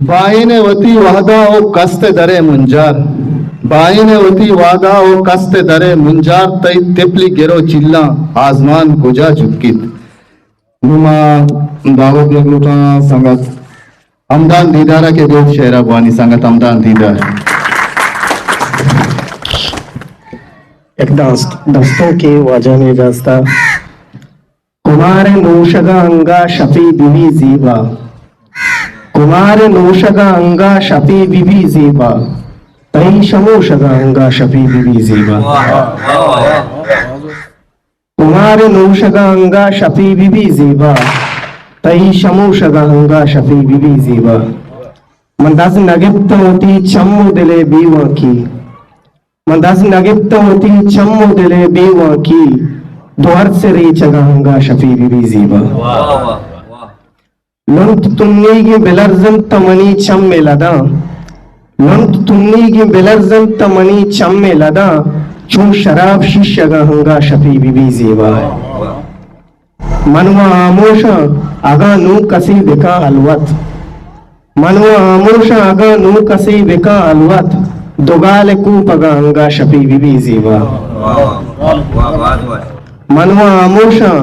बाईने वती वादा ओ कस्ते दरे मुंजार बाईने वती वादा ओ कस्ते दरे मुंजार तई तेपली गेरो चिल्ला आसमान गुजा जुटकीत नुमा दावत लगलुका संगत हमदान दीदारा के देव शेरा बानी संगत हमदान दीदार एक दस्तों के वजह में जस्ता कुमार नूशगा अंगा शफी बीवी जीबा कुमार नूशगा अंगा शफी बीवी जीबा तई शमोशगा अंगा शफी बीवी जीबा कुमार नूशगा अंगा शफी बीवी जीबा तई शमोशगा अंगा शफी बीवी जीबा मंदाज नगिप्त होती चम्मू दिले बीवा की मंदाज नगिप्त होती चम्मू दिले बीवा की द्वार से री चगांगा शफी बीवी जीबा लंत तुन्नी की बिलर्जन तमनी चम में लदा लंत तुन्नी की बिलर्जन तमनी चम में लदा चू शराब शीशा गांगा शफी बीवी जीबा मनवा आमोशा आगा नू कसी बिका अलवत मनवा आमोशा आगा नू कसी बिका अलवत दोगाल कू पगांगा शफी बीवी जीबा मनवा आमोशा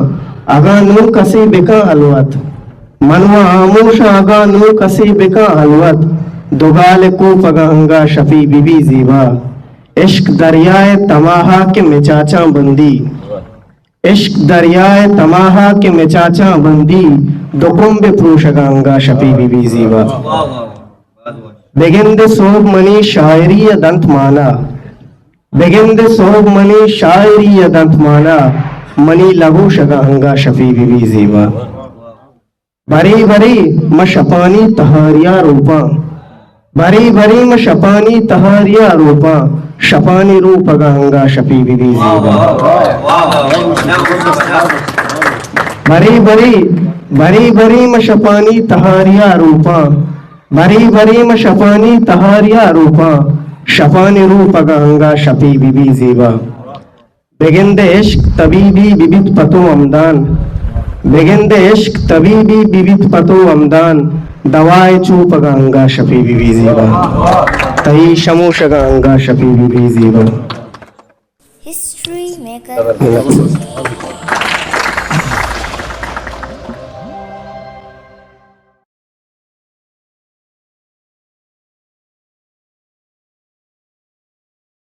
आगा नू कसी बिका अलवत मनवा आमोशा आगा नू कसी बिका अलवत दोगाल को पगांगा शफी बीबी जीबा इश्क दरियाए तमाहा के मिचाचा बंदी इश्क दरियाए तमाहा के मिचाचा बंदी दोकुंबे प्रूशगांगा शफी बीबी जीबा बेगिंदे सोब मनी शायरी दंत माना बेगिंदे सोब मनी शायरी दंत माना मनी लघु शगांगा शफी बीबी जीबा भरी भरी मशपानी तहारिया रूपा भरी भरी मशपानी तहारिया रूपा शपानी रूप गांगा शफी बीबी जीबा भरी भरी मशपानी तहारिया रूपा भरी भरी मशपानी तहारिया रूपा शपानी रूप गांगा शफी बीबी जीबा बेगिंदे इश्क तबीबी विविध पतो अमदान बेगिंदे इश्क तबीबी विविध पतो अमदान दवाए चूप गांगा शफी बीबी जीबा तई शमोश गांगा शफी बीबी जीबा History Maker.